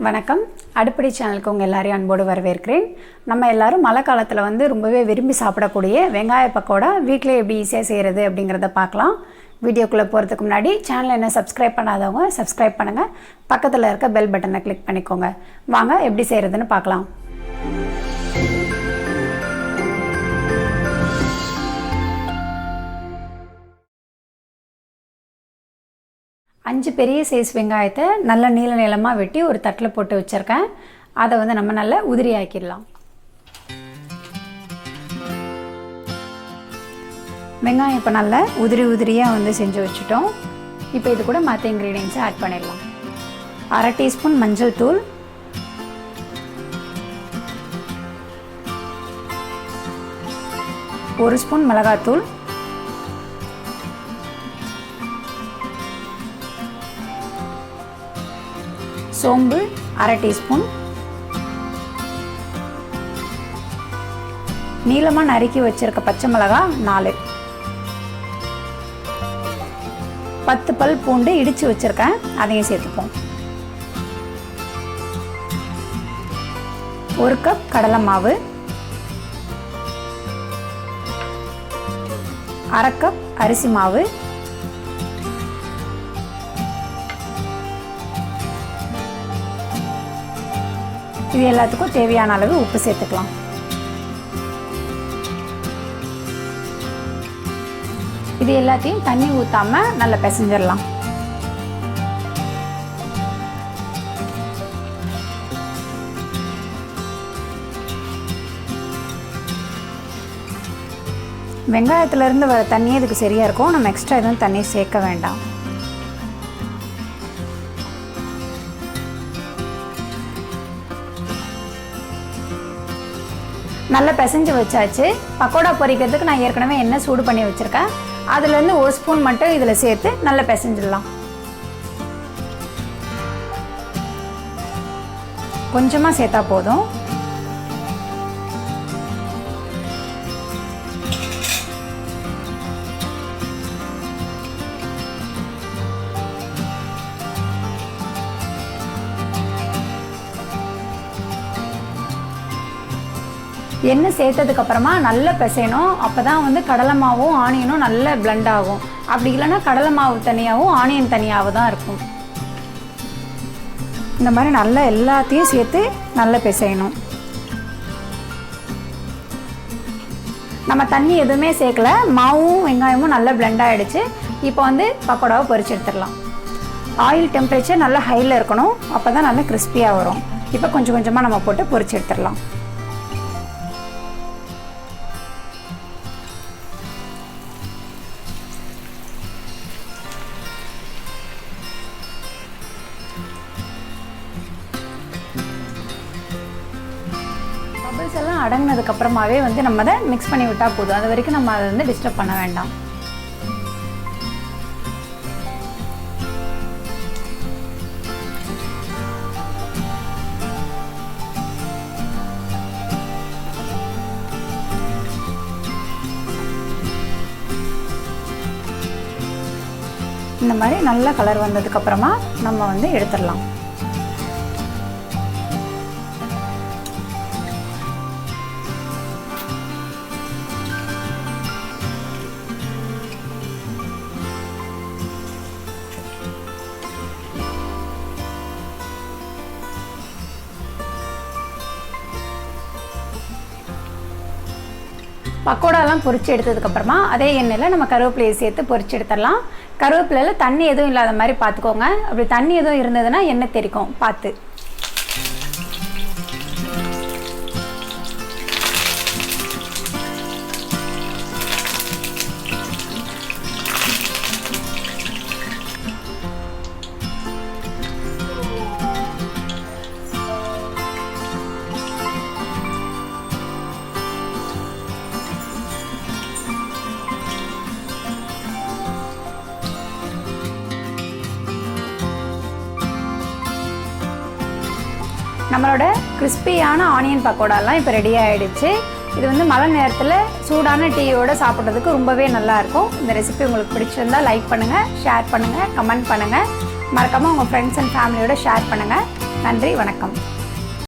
வணக்கம். அடுப்படி சேனலுக்கு உங்கள் எல்லாரையும் அன்போடு வரவேற்கிறேன். நம்ம எல்லாரும் மழை காலத்தில் ரொம்பவே விரும்பி சாப்பிடக்கூடிய வெங்காய பக்கோடா வீட்டிலே எப்படி ஈஸியாக செய்கிறது அப்படிங்கிறத பார்க்கலாம். வீடியோக்குள்ளே போகிறதுக்கு முன்னாடி சேனலை என்ன சப்ஸ்கிரைப் பண்ணாதவங்க சப்ஸ்கிரைப் பண்ணுங்கள். பக்கத்தில் இருக்க பெல் பட்டனை கிளிக் பண்ணிக்கோங்க. வாங்க எப்படி செய்கிறதுன்னு பார்க்கலாம். 5 பெரிய சைஸ் வெங்காயத்தை நல்லா நீள நீளமாக வெட்டி ஒரு தட்டில் போட்டு வச்சுருக்கேன். அதை நம்ம நல்லா உதிரி ஆக்கிடலாம். வெங்காயம் இப்போ நல்லா உதிரியாக செஞ்சு வச்சுட்டோம். இப்போ இது கூட மற்ற இன்க்ரீடியன்ஸை ஆட் பண்ணிடலாம். 1/2 டீஸ்பூன் மஞ்சள் தூள், 1 ஸ்பூன் மிளகாத்தூள், சோம்பு 1/2 டீஸ்பூன், நீளமாக நறுக்கி வச்சிருக்க பச்சை மிளகாய் 4, 10 பல் பூண்டு இடித்து வச்சுருக்கேன், அதையும் சேர்த்துப்போம். 1 கப் கடலை மாவு, 1/2 கப் அரிசி மாவு, இது எல்லாத்துக்கும் தேவையான அளவு உப்பு சேர்த்துக்கலாம். இது எல்லாத்தையும் தண்ணி ஊற்றாம நல்லா பிசைஞ்சிடலாம். வெங்காயத்திலேருந்து வர தண்ணியே இதுக்கு சரியாக இருக்கும். நம்ம எக்ஸ்ட்ரா எதுவும் தண்ணி சேர்க்க வேண்டாம். நல்லா பிசைஞ்சு வச்சாச்சு. பக்கோடா பொரிக்கிறதுக்கு நான் ஏற்கனவே எண்ணெய் சூடு பண்ணி வச்சுருக்கேன். அதுலேருந்து 1 ஸ்பூன் மட்டும் இதில் சேர்த்து நல்லா பிசைஞ்சிடலாம். கொஞ்சமாக சேர்த்தா போதும். எண்ணெய் சேர்த்ததுக்கப்புறமா நல்லா பிசையணும். அப்போ தான் கடலை மாவும் ஆனியனும் நல்லா பிளெண்ட் ஆகும். அப்படி இல்லைன்னா கடலை மாவு தனியாகவும் ஆனியன் தனியாகவும் தான் இருக்கும். இந்த மாதிரி நல்லா எல்லாத்தையும் சேர்த்து நல்லா பிசையணும். நம்ம தண்ணி எதுவுமே சேர்க்கல. மாவும் வெங்காயமும் நல்லா பிளெண்ட் ஆகிடுச்சு. இப்போ பக்கோடாவை பொரிச்சு எடுத்துடலாம். ஆயில் டெம்பரேச்சர் நல்லா ஹையில் இருக்கணும். அப்போ தான் நல்லா கிறிஸ்பியாக வரும். இப்போ கொஞ்சம் கொஞ்சமாக நம்ம போட்டு பொரிச்சு எடுத்துடலாம். பபிள்ஸ் எல்லாம் அடங்கினதுக்கப்புறமாவே நம்ம அதை மிக்ஸ் பண்ணி விட்டால் போதும். அது வரைக்கும் நம்ம அதை டிஸ்டர்ப் பண்ண வேண்டாம். இந்த மாதிரி நல்ல கலர் வந்ததுக்கப்புறமா நம்ம எடுத்துடலாம். பக்கோடாலாம் பொரிச்சு எடுத்ததுக்கப்புறமா அதே எண்ணெயில் நம்ம கருவேப்பிலையை சேர்த்து பொரிச்சு எடுத்துடலாம். கருவேப்பிலையில் தண்ணி எதுவும் இல்லாத மாதிரி பார்த்துக்கோங்க. அப்படி தண்ணி எதுவும் இருந்ததுன்னா எண்ணெய் தெரிக்கும், பார்த்து. நம்மளோட கிறிஸ்பியான ஆனியன் பக்கோடாலாம் இப்போ ரெடி ஆகிடுச்சு. இது மழை நேரத்தில் சூடான டீயோடு சாப்பிட்றதுக்கு ரொம்பவே நல்லாயிருக்கும். இந்த ரெசிபி உங்களுக்கு பிடிச்சிருந்தால் லைக் பண்ணுங்கள், ஷேர் பண்ணுங்கள், கமெண்ட் பண்ணுங்கள். மறக்காமல் உங்கள் ஃப்ரெண்ட்ஸ் அண்ட் ஃபேமிலியோடு ஷேர் பண்ணுங்கள். நன்றி, வணக்கம்.